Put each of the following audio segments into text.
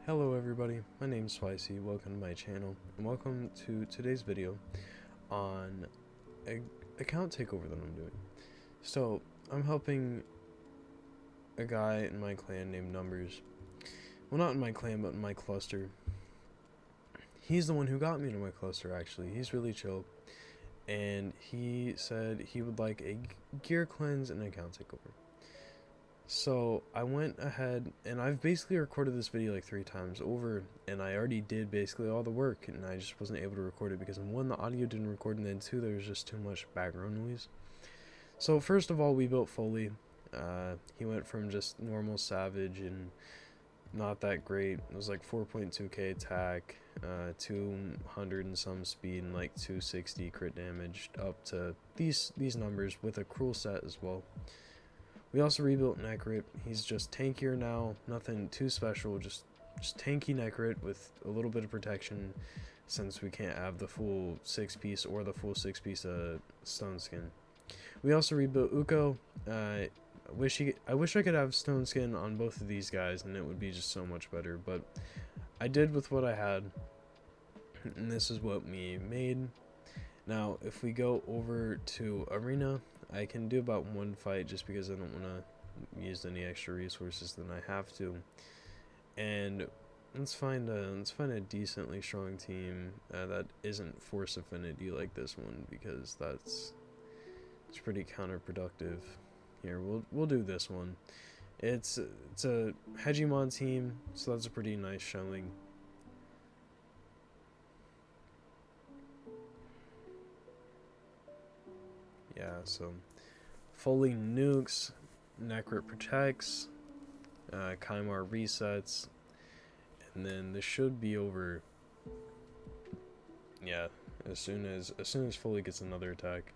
Hello everybody, my name is Swicey, welcome to my channel, and welcome to today's video on a account takeover that I'm doing. So, I'm helping a guy in my clan named Numbers. Well, not in my clan, but in my cluster. He's the one who got me into my cluster, actually. He's really chill, and he said he would like a gear cleanse and account takeover. So I went ahead and I've basically recorded this video like 3 times over, and I already did basically all the work, and I just wasn't able to record it because 1, the audio didn't record, and then 2, there was just too much background noise. So first of all, we built Foley. He went from just normal savage and not that great. It was like 4.2k attack, 200 and some speed, and like 260 crit damage, up to these numbers with a cruel set as well. We also rebuilt Necrit. He's just tankier now, nothing too special, just tanky Necrit with a little bit of protection, since we can't have the full 6-piece or the full 6-piece stone skin. We also rebuilt Uko. I wish I could have stone skin on both of these guys, and it would be just so much better, but I did with what I had, and this is what we made. Now, if we go over to Arena, I can do about 1 fight just because I don't want to use any extra resources than I have to. And let's find a decently strong team that isn't Force Affinity like this one, because it's pretty counterproductive. Here, we'll do this one. It's a Hegemon team, so that's a pretty nice showing. Yeah, so Foley nukes, Necrit protects, Kymar resets, and then this should be over. Yeah, as soon as Foley gets another attack.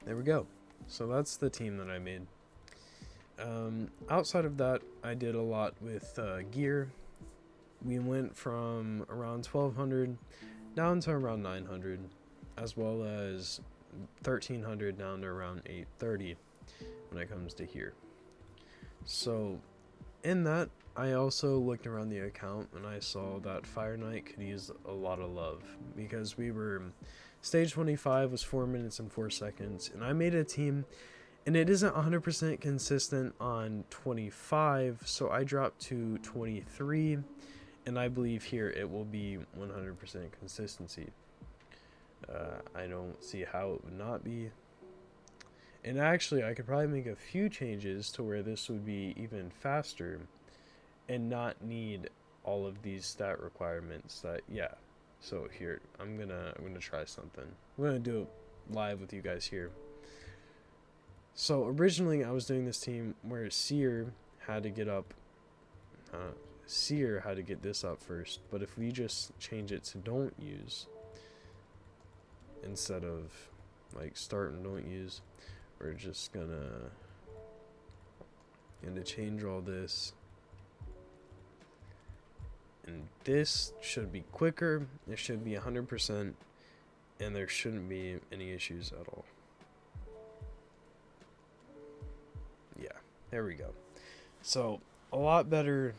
There we go. So that's the team that I made. Outside of that, I did a lot with gear. We went from around 1200 down to around 900, as well as 1300 down to around 830 when it comes to here. So in that, I also looked around the account and I saw that Fire Knight could use a lot of love, because we were stage 25 was 4 minutes and 4 seconds, and I made a team and it isn't 100% consistent on 25, so I dropped to 23. And I believe here it will be 100% consistency. I don't see how it would not be. And actually, I could probably make a few changes to where this would be even faster and not need all of these stat requirements. Yeah. So here, I'm gonna try something. I'm gonna do it live with you guys here. So originally, I was doing this team where Seer had to get up. Seer had to get this up first, but if we just change it to don't use instead of like start and don't use, we're just gonna change all this, and this should be quicker, it should be 100%, and there shouldn't be any issues at all. Yeah, there we go. So a lot better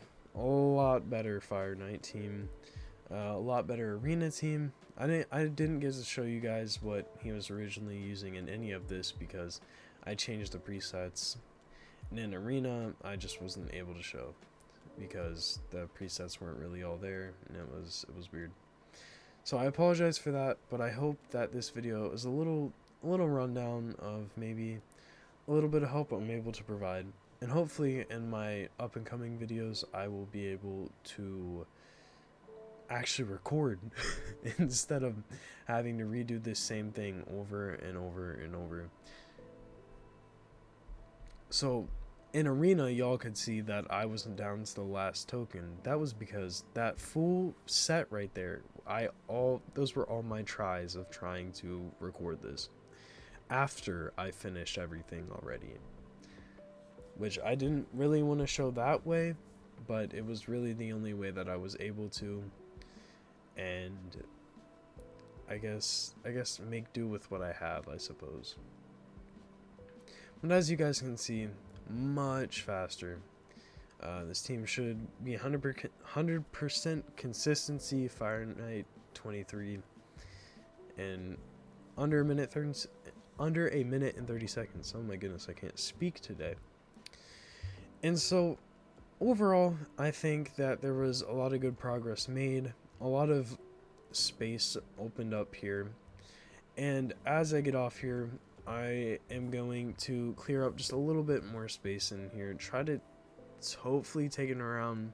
Fire Knight team, a lot better Arena team. I didn't get to show you guys what he was originally using in any of this because I changed the presets, and in Arena I just wasn't able to show because the presets weren't really all there, and it was weird. So I apologize for that, but I hope that this video is a little rundown of maybe a little bit of help I'm able to provide. And hopefully in my up and coming videos, I will be able to actually record instead of having to redo this same thing over and over and over. So in Arena, y'all could see that I wasn't down to the last token. That was because that full set right there, those were all my tries of trying to record this after I finished everything already, which I didn't really want to show that way, but it was really the only way that I was able to, and I guess make do with what I have, I suppose. But as you guys can see, much faster. This team should be 100% consistency, Fire Knight 23, and under a minute and 30 seconds. Oh my goodness, I can't speak today. And so overall, I think that there was a lot of good progress made, a lot of space opened up here, and as I get off here, I am going to clear up just a little bit more space in here, try to hopefully take it around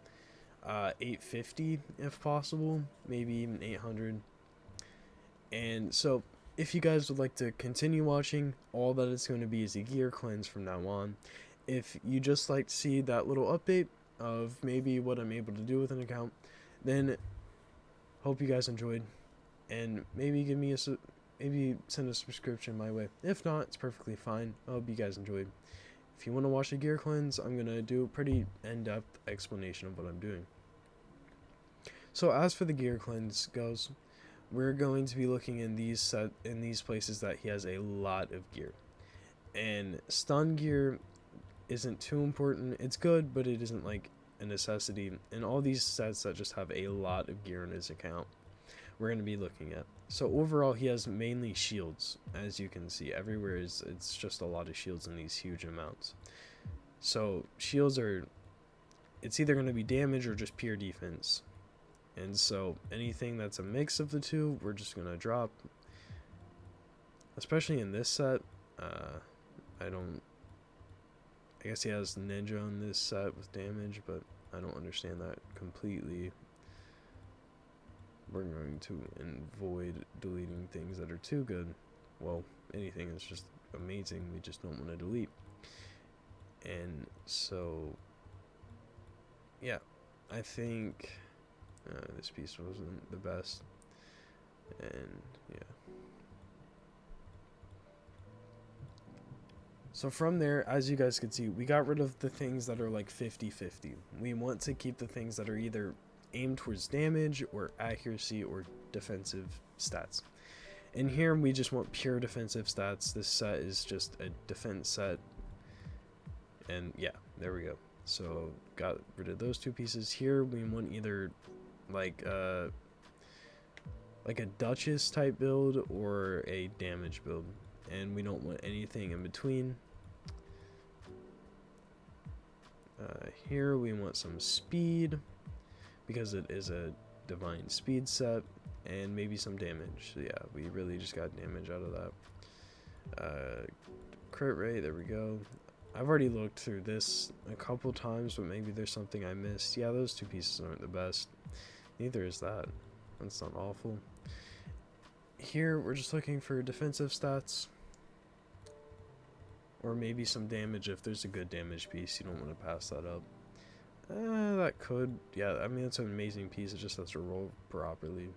850 if possible, maybe even 800. And so if you guys would like to continue watching, all that it's going to be is a gear cleanse from now on. If you just like to see that little update of maybe what I'm able to do with an account, then hope you guys enjoyed, and maybe give me maybe send a subscription my way. If not, it's perfectly fine. I hope you guys enjoyed. If you want to watch the gear cleanse, I'm going to do a pretty in-depth explanation of what I'm doing. So as for the gear cleanse goes, we're going to be looking in these places that he has a lot of gear. And stun gear isn't too important. It's good, but it isn't like a necessity. And all these sets that just have a lot of gear in his account, we're going to be looking at. So overall, he has mainly shields, as you can see. Everywhere it's just a lot of shields in these huge amounts. So shields it's either going to be damage or just pure defense. And so anything that's a mix of the two, we're just going to drop. Especially in this set, I guess he has ninja in this set with damage, but I don't understand that completely. We're going to avoid deleting things that are too good. Well, anything that's just amazing, we just don't want to delete. And so, yeah, I think this piece wasn't the best. And, yeah. So from there, as you guys can see, we got rid of the things that are like 50-50. We want to keep the things that are either aimed towards damage or accuracy or defensive stats. And here we just want pure defensive stats. This set is just a defense set. And yeah, there we go. So got rid of those two pieces. Here we want either like a Duchess type build or a damage build. And we don't want anything in between. Here we want some speed, because it is a divine speed set, and maybe some damage. So yeah, we really just got damage out of that. Crit rate, there we go. I've already looked through this a couple times, but maybe there's something I missed. Yeah, those two pieces aren't the best. Neither is that. That's not awful. Here, we're just looking for defensive stats. Or maybe some damage if there's a good damage piece. You don't want to pass that up. That could. Yeah, I mean, it's an amazing piece. It just has to roll properly.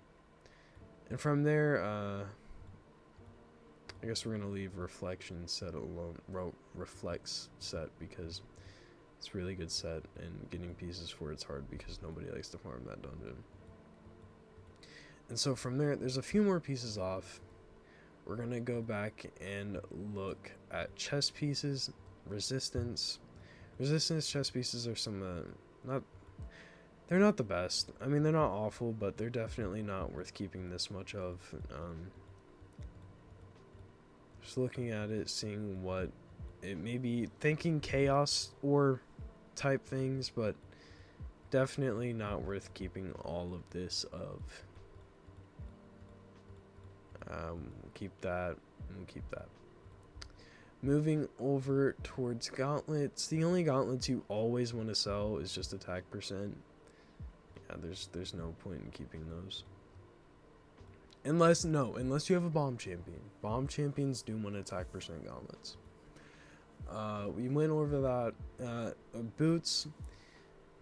And from there, I guess we're going to leave Reflection set alone. Reflex set, because it's a really good set. And getting pieces for it's hard because nobody likes to farm that dungeon. And so from there, there's a few more pieces off. We're going to go back and look at chest pieces, resistance. Resistance chest pieces are some, they're not the best. I mean, they're not awful, but they're definitely not worth keeping this much of. Just looking at it, seeing what it may be, thinking chaos or type things, but definitely not worth keeping all of this of. Keep that, and keep that. Moving over towards gauntlets. The only gauntlets you always want to sell is just attack percent. Yeah, there's no point in keeping those. Unless you have a bomb champion. Bomb champions do want attack percent gauntlets. We went over that. Boots.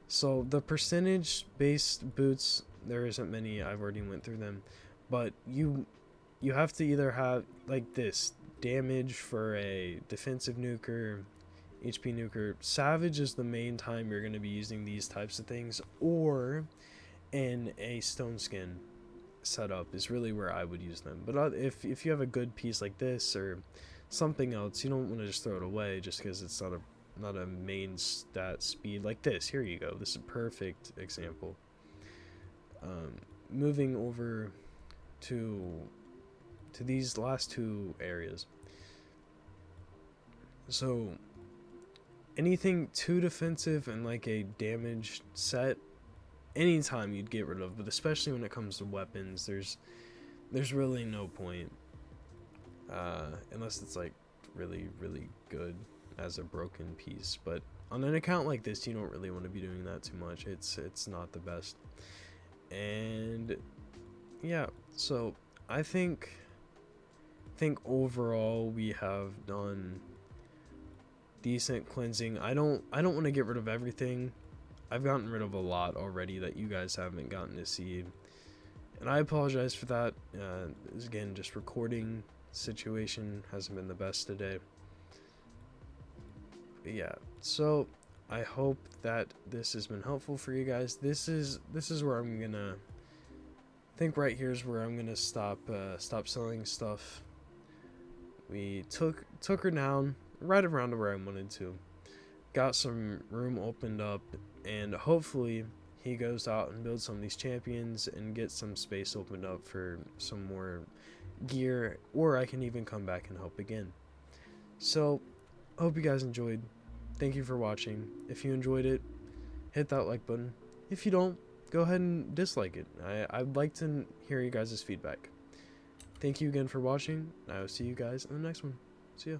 So the percentage based boots, there isn't many. I've already went through them, but you have to either have like this damage for a defensive nuker, HP nuker. Savage is the main time you're going to be using these types of things, or in a stone skin setup is really where I would use them. But if you have a good piece like this or something else, you don't want to just throw it away just because it's not a a main stat speed like this. Here you go. This is a perfect example. Moving over to these last two areas. So anything too defensive and like a damaged set, anytime you'd get rid of, but especially when it comes to weapons, there's really no point, unless it's like really good as a broken piece. But on an account like this, you don't really want to be doing that too much. It's not the best. And yeah, so I think overall we have done decent cleansing. I don't want to get rid of everything. I've gotten rid of a lot already that you guys haven't gotten to see, and I apologize for that. Again, just recording situation hasn't been the best today. But yeah, so I hope that this has been helpful for you guys. This is where I'm gonna think. Right here is where I'm gonna stop selling stuff. We took her down right around to where I wanted to. Got some room opened up, and hopefully he goes out and builds some of these champions and gets some space opened up for some more gear, or I can even come back and help again. So I hope you guys enjoyed. Thank you for watching. If you enjoyed it, hit that like button. If you don't, go ahead and dislike it. I'd like to hear you guys' feedback. Thank you again for watching. I will see you guys in the next one. See ya.